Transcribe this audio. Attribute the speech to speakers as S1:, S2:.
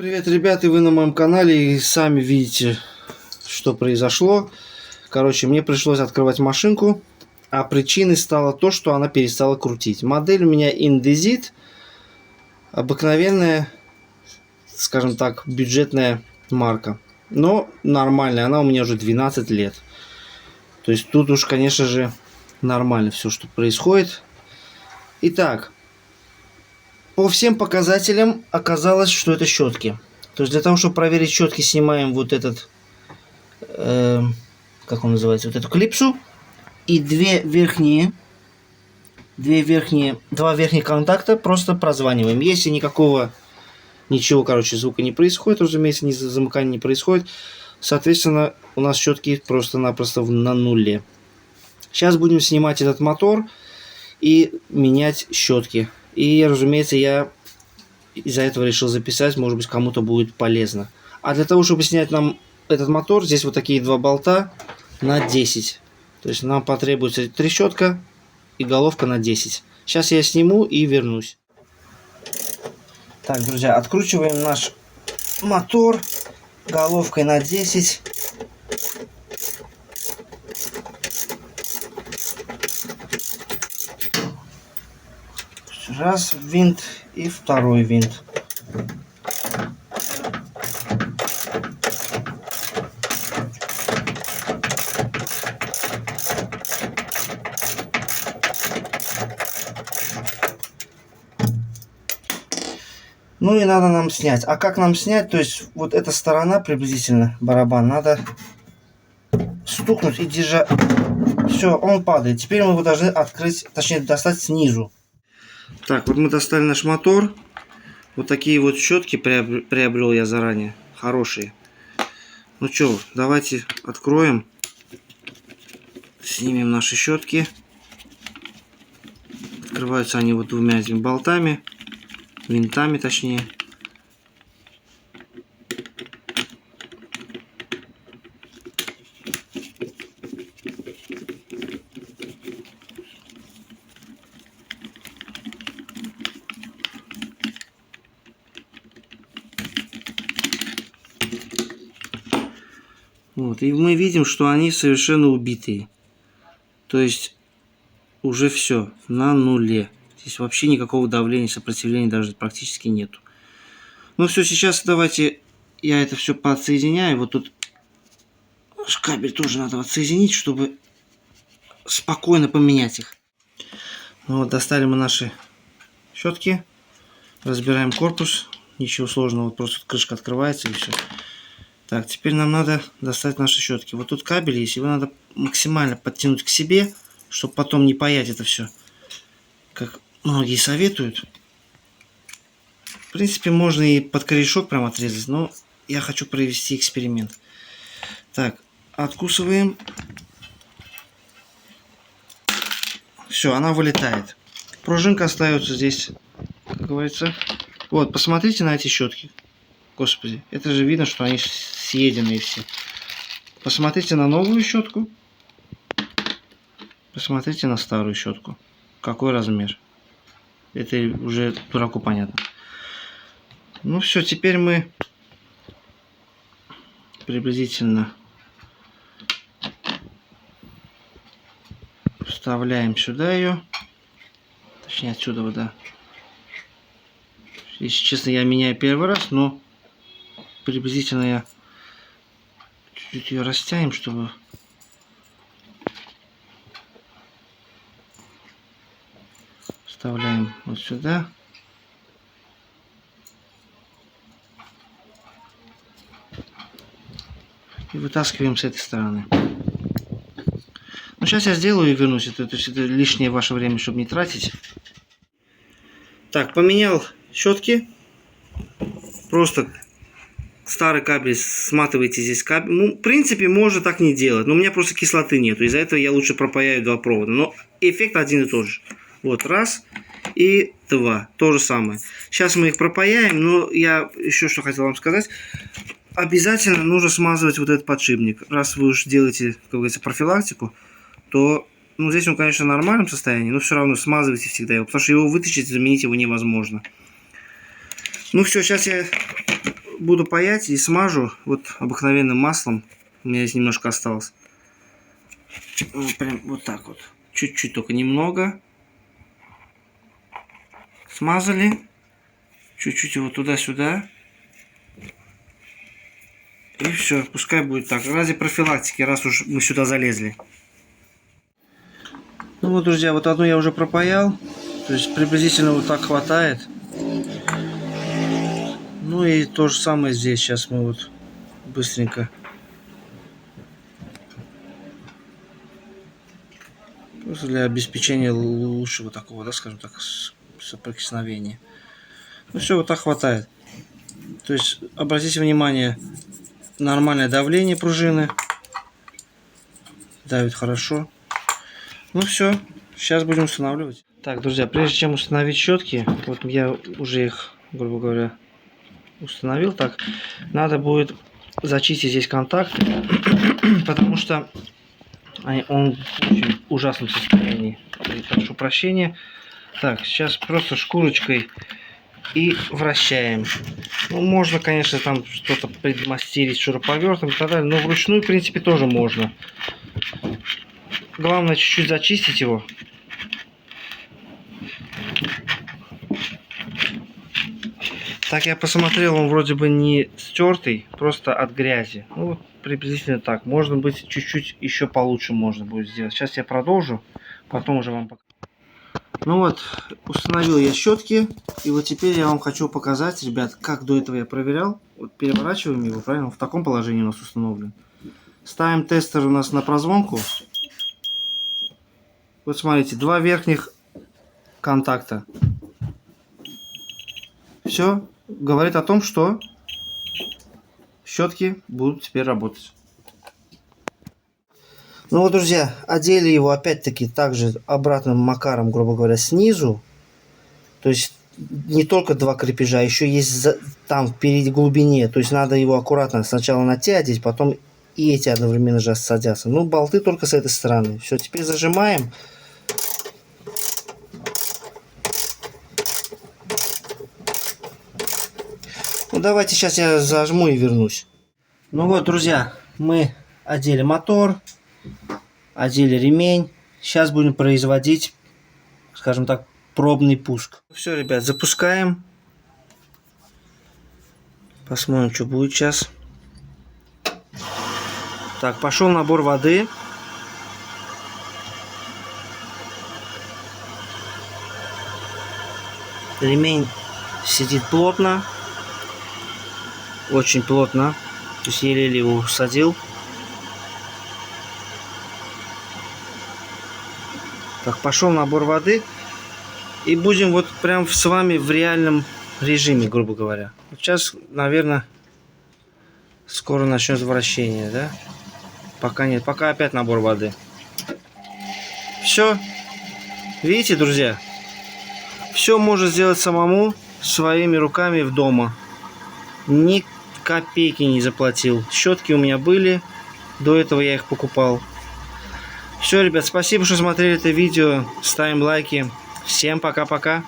S1: Привет, ребята, вы на моем канале и сами видите, что произошло. Короче, мне пришлось открывать машинку, а причиной стало то, что она перестала крутить. Модель у меня Indesit, обыкновенная, скажем так, бюджетная марка, но нормальная, она у меня уже 12 лет. То есть тут уж, конечно же, нормально все, что происходит. Итак, по всем показателям оказалось, что это щетки. То есть для того, чтобы проверить щетки, снимаем вот этот, как он называется, вот эту клипсу. И два верхних контакта просто прозваниваем. Если ничего, короче, звука не происходит, разумеется, ни замыкания не происходит, соответственно, у нас щетки просто-напросто на нуле. Сейчас будем снимать этот мотор и менять щетки. И, разумеется, я из-за этого решил записать, может быть, кому-то будет полезно. А для того, чтобы снять нам этот мотор, здесь вот такие два болта на 10. То есть нам потребуется трещотка и головка на 10. Сейчас я сниму и вернусь. Так, друзья, откручиваем наш мотор головкой на 10. Раз винт и второй винт. Ну и надо нам снять. А как нам снять? То есть вот эта сторона приблизительно, барабан, надо стукнуть и держать. Все, он падает. Теперь мы его должны открыть, точнее достать снизу. Так, вот мы достали наш мотор. Вот такие вот щетки приобрел я заранее. Хорошие. Ну что, давайте откроем. Снимем наши щетки. Открываются они вот двумя этими болтами. Винтами точнее. Вот, и мы видим, что они совершенно убитые. То есть уже все на нуле. Здесь вообще никакого давления, сопротивления даже практически нету. Ну все, сейчас давайте я это все подсоединяю. Вот тут кабель тоже надо отсоединить, чтобы спокойно поменять их. Ну вот, достали мы наши щетки. Разбираем корпус. Ничего сложного, вот просто крышка открывается и все. Так, теперь нам надо достать наши щетки. Вот тут кабель есть, его надо максимально подтянуть к себе, чтобы потом не паять это все, как многие советуют. В принципе, можно и под корешок прям отрезать, но я хочу провести эксперимент. Так, откусываем. Все, она вылетает. Пружинка остается здесь, как говорится. Вот, посмотрите на эти щетки. Господи, это же видно, что они съеденные все. Посмотрите на новую щетку. Посмотрите на старую щетку. Какой размер. Это уже дураку понятно. Ну все, теперь мы приблизительно вставляем сюда ее. Точнее, отсюда вот, да. Если честно, я меняю первый раз, но приблизительно я чуть-чуть ее растянем, чтобы вставляем вот сюда. И вытаскиваем с этой стороны. Ну, сейчас я сделаю и вернусь. То есть это лишнее ваше время, чтобы не тратить. Так, поменял щетки. Просто старый кабель, сматываете здесь кабель. Ну, в принципе, можно так не делать. Но у меня просто кислоты нету. Из-за этого я лучше пропаяю два провода. Но эффект один и тот же. Вот, раз и два. То же самое. Сейчас мы их пропаяем. Но я еще что хотел вам сказать. Обязательно нужно смазывать вот этот подшипник. Раз вы уж делаете, как говорится, профилактику, то, ну, здесь он, конечно, в нормальном состоянии, но все равно смазывайте всегда его, потому что его вытащить, заменить его невозможно. Ну все, сейчас я буду паять и смажу вот обыкновенным маслом. У меня здесь немножко осталось. Вот прям вот так вот. Чуть-чуть, только немного. Смазали. Чуть-чуть его туда-сюда. И все, пускай будет так. Ради профилактики, раз уж мы сюда залезли. Ну вот, друзья, вот одну я уже пропаял. То есть приблизительно вот так хватает. Ну и то же самое здесь. Сейчас мы вот быстренько. Просто для обеспечения лучшего такого, да, скажем так, соприкосновения. Ну все, вот так хватает. То есть обратите внимание, нормальное давление пружины. Давит хорошо. Ну все, сейчас будем устанавливать. Так, друзья, прежде чем установить щетки, вот я уже их, грубо говоря, установил. Так, надо будет зачистить здесь контакт, потому что он в очень ужасном состоянии. Прошу прощения. Так, сейчас просто шкурочкой и вращаем. Ну, можно, конечно, там что-то предмастерить шуруповертом и так далее, но вручную, в принципе, тоже можно. Главное, чуть-чуть зачистить его. Так, я посмотрел, он вроде бы не стертый, просто от грязи. Ну, вот приблизительно так. Можно быть, чуть-чуть еще получше можно будет сделать. Сейчас я продолжу, потом уже вам покажу. Ну вот, установил я щетки. И вот теперь я вам хочу показать, ребят, как до этого я проверял. Вот переворачиваем его, правильно? В таком положении у нас установлен. Ставим тестер у нас на прозвонку. Вот смотрите, два верхних контакта. Все говорит о том, что щетки будут теперь работать. Ну вот, друзья, одели его опять-таки также обратным макаром, грубо говоря, снизу. То есть не только два крепежа, еще есть там впереди глубине. То есть надо его аккуратно сначала натягивать, потом и эти одновременно же садятся. Ну, болты только с этой стороны. Все, теперь зажимаем. Ну, давайте сейчас я зажму и вернусь. Ну вот, друзья, мы одели мотор, одели ремень. Сейчас будем производить, скажем так, пробный пуск. Все, ребят, запускаем. Посмотрим, что будет сейчас. Так, пошел набор воды. Ремень сидит плотно. Очень плотно. То есть еле-еле его усадил. Так, пошел набор воды. И будем вот прям с вами в реальном режиме, грубо говоря. Вот сейчас, наверное, скоро начнется вращение, да? Пока нет, пока опять набор воды. Все. Видите, друзья? Все можно сделать самому, своими руками в дома. Ни копейки не заплатил. Щетки у меня были. До этого я их покупал. Все, ребят, спасибо, что смотрели это видео. Ставим лайки. Всем пока-пока.